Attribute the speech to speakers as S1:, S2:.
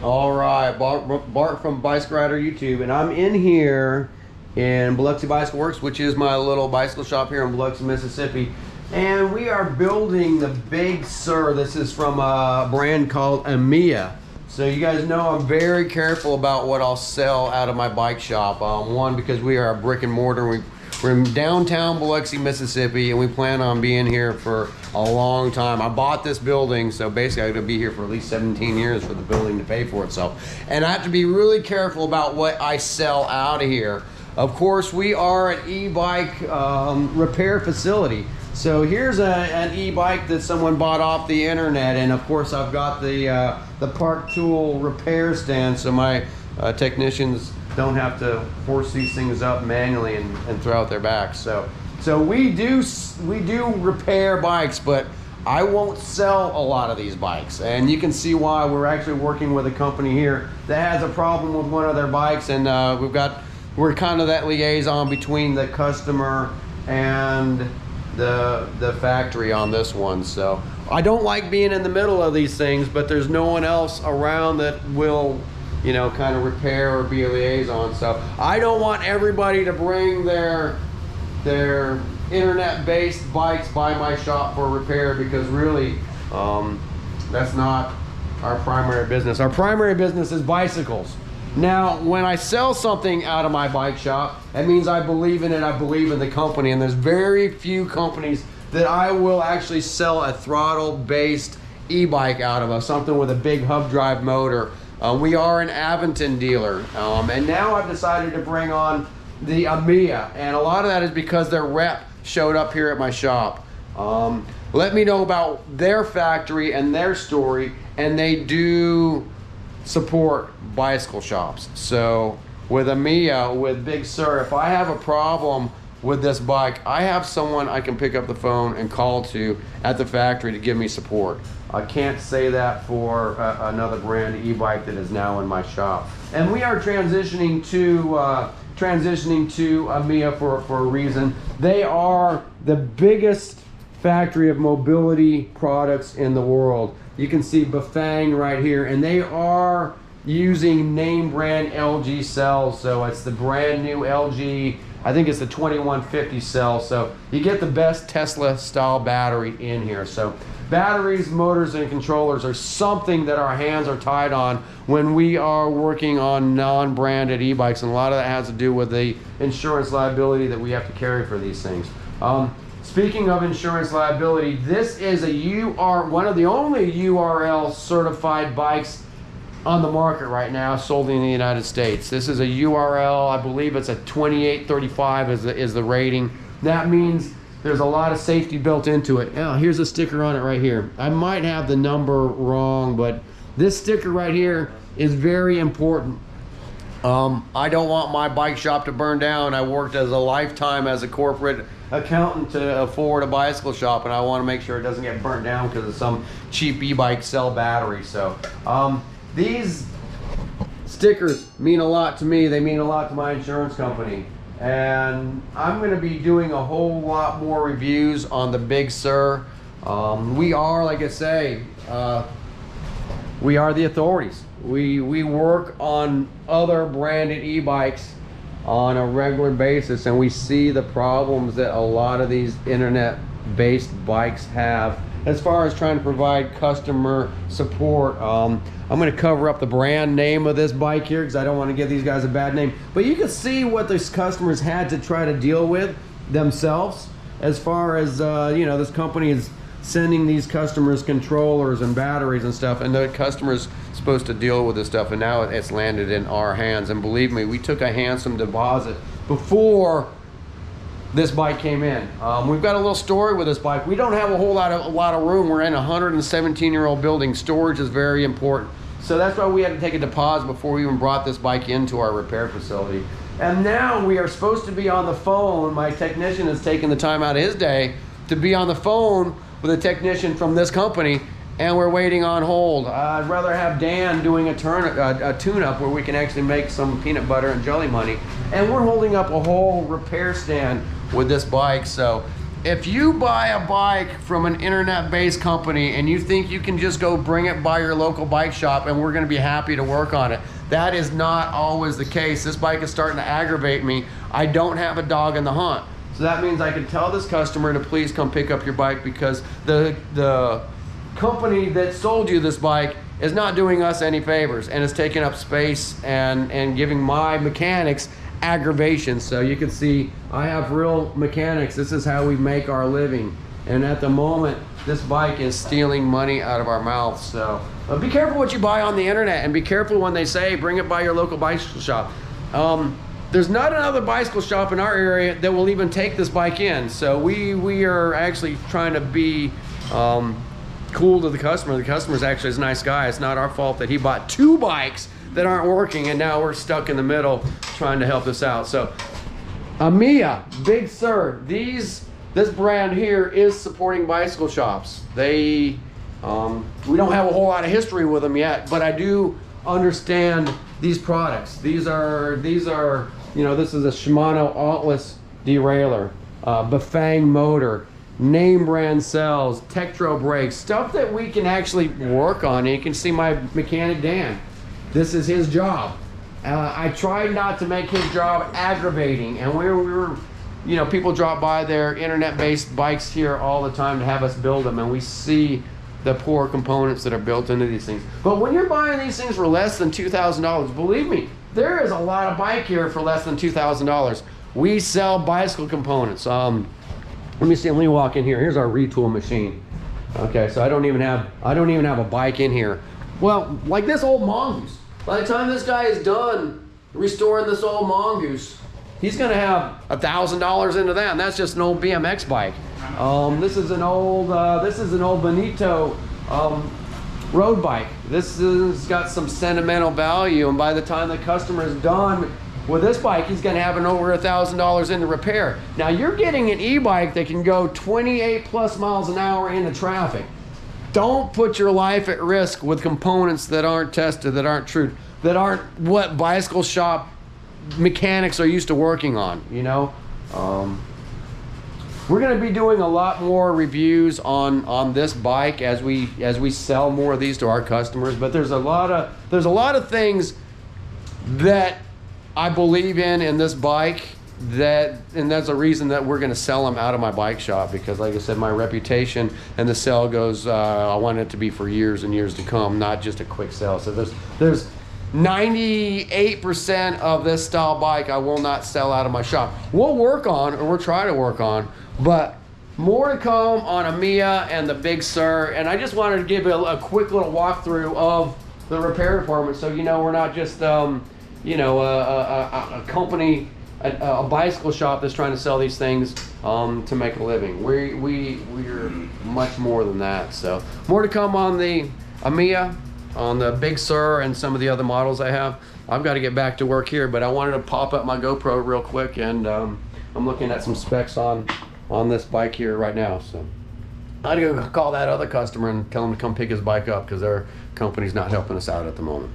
S1: All right, Bart from Bicycle Rider YouTube, and I'm in here in Biloxi Bicycle Works, which is my little bicycle shop here in Biloxi, Mississippi. And we are building the Big Sur. This is from a brand called AMIA. So you guys know I'm very careful about what I'll sell out of my bike shop. One, because we are a brick and mortar. We're in downtown Biloxi, Mississippi, and we plan on being here for a long time. I bought this building, so basically I'm gonna be here for at least 17 years for the building to pay for itself. And I have to be really careful about what I sell out of here. Of course, we are an e-bike repair facility. So here's an e-bike that someone bought off the internet, and of course I've got the Park Tool repair stand, so my technicians don't have to force these things up manually and throw out their backs. So we do repair bikes, but I won't sell a lot of these bikes. And you can see why. We're actually working with a company here that has a problem with one of their bikes, and we're kind of that liaison between the customer and the factory on this one. So I don't like being in the middle of these things, but there's no one else around that will, you know, kind of repair or be a liaison. So I don't want everybody to bring their internet-based bikes by my shop for repair, because really that's not our primary business. Our primary business is bicycles. Now, when I sell something out of my bike shop, that means I believe in it, I believe in the company, and there's very few companies that I will actually sell a throttle-based e-bike out of, something with a big hub drive motor. We are an Aventon dealer, and now I've decided to bring on the AMIA, and a lot of that is because their rep showed up here at my shop. Let me know about their factory and their story, and they do support bicycle shops. So with AMIA, with Big Sur, if I have a problem with this bike, I have someone I can pick up the phone and call to at the factory to give me support. I can't say that for another brand e-bike that is now in my shop. And we are transitioning to AMIA for a reason. They are the biggest factory of mobility products in the world. You can see Bafang right here, and they are using name brand LG cells. So it's the brand new LG, I think it's the 2150 cell. So you get the best Tesla style battery in here. So batteries, motors, and controllers are something that our hands are tied on when we are working on non-branded e-bikes, and a lot of that has to do with the insurance liability that we have to carry for these things. Speaking of insurance liability, this is one of the only URL certified bikes on the market right now, sold in the United States. This is a URL, I believe it's a 2835 is the rating. That means there's a lot of safety built into it. Now, here's a sticker on it right here. I might have the number wrong, but this sticker right here is very important. I don't want my bike shop to burn down. I worked as a lifetime as a corporate accountant to afford a bicycle shop, and I want to make sure it doesn't get burnt down because of some cheap e-bike cell battery. So these stickers mean a lot to me. They mean a lot to my insurance company. And I'm going to be doing a whole lot more reviews on the Big Sur. We are, like I say, we are the authorities. We work on other branded e-bikes on a regular basis, and we see the problems that a lot of these internet-based bikes have as far as trying to provide customer support. I'm going to cover up the brand name of this bike here because I don't want to give these guys a bad name, but you can see what these customers had to try to deal with themselves as far as you know, this company is sending these customers controllers and batteries and stuff, and the customer's supposed to deal with this stuff, and now it's landed in our hands. And believe me, we took a handsome deposit before this bike came in. We've got a little story with this bike. We don't have a lot of room. We're in a 117-year-old building. Storage is very important. So that's why we had to take a deposit before we even brought this bike into our repair facility. And now we are supposed to be on the phone. My technician has taken the time out of his day to be on the phone with a technician from this company, and we're waiting on hold. I'd rather have Dan doing a tune-up where we can actually make some peanut butter and jelly money. And we're holding up a whole repair stand with this bike. So if you buy a bike from an internet-based company and you think you can just go bring it by your local bike shop and we're gonna be happy to work on it, that is not always the case. This bike is starting to aggravate me. I don't have a dog in the hunt. So that means I can tell this customer to please come pick up your bike, because the company that sold you this bike is not doing us any favors and is taking up space and giving my mechanics aggravation. So you can see I have real mechanics. This is how we make our living. And at the moment, this bike is stealing money out of our mouths. So be careful what you buy on the internet, and be careful when they say bring it by your local bicycle shop. There's not another bicycle shop in our area that will even take this bike in. So we are actually trying to be cool to the customer. The customer's actually a nice guy. It's not our fault that he bought 2 bikes that aren't working, and now we're stuck in the middle trying to help this out. So AMIA, Big Sur, this brand here is supporting bicycle shops. We don't have a whole lot of history with them yet, but I do understand these products. These are, you know, this is a Shimano Altless derailleur, Bafang motor, name brand cells, Tektro brakes, stuff that we can actually work on. And you can see my mechanic Dan. This is his job. I tried not to make his job aggravating, and we were, you know, people drop by their internet-based bikes here all the time to have us build them, and we see the poor components that are built into these things. But when you're buying these things for less than $2,000, believe me, there is a lot of bike here for less than $2,000. We sell bicycle components. Let me walk in here. Here's our retool machine. Okay, so I don't even have a bike in here. Well, like this old mongoose. By the time this guy is done restoring this old mongoose, he's gonna have $1,000 into that, and that's just an old BMX bike. This is an old Benito road bike. This has got some sentimental value, and by the time the customer is done with this bike, he's gonna have over $1,000 into repair. Now you're getting an e-bike that can go 28 plus miles an hour into traffic. Don't put your life at risk with components that aren't tested, that aren't true, that aren't what bicycle shop mechanics are used to working on, you know? We're gonna be doing a lot more reviews on this bike as we sell more of these to our customers, but there's a lot of things that I believe in this bike, and that's a reason that we're going to sell them out of my bike shop, because like I said, my reputation and the sale goes, I want it to be for years and years to come, not just a quick sell. So there's 98% of this style bike I will not sell out of my shop. We'll work on, or we'll try to work on, but more to come on AMIA and the Big Sur. And I just wanted to give a quick little walkthrough of the repair department, so you know we're not just you know, a company, a bicycle shop that's trying to sell these things to make a living. We're much more than that. So more to come on the AMIA, on the Big Sur, and some of the other models I have. I've got to get back to work here, but I wanted to pop up my GoPro real quick, and I'm looking at some specs on this bike here right now. So I gotta go call that other customer and tell him to come pick his bike up, because their company's not helping us out at the moment.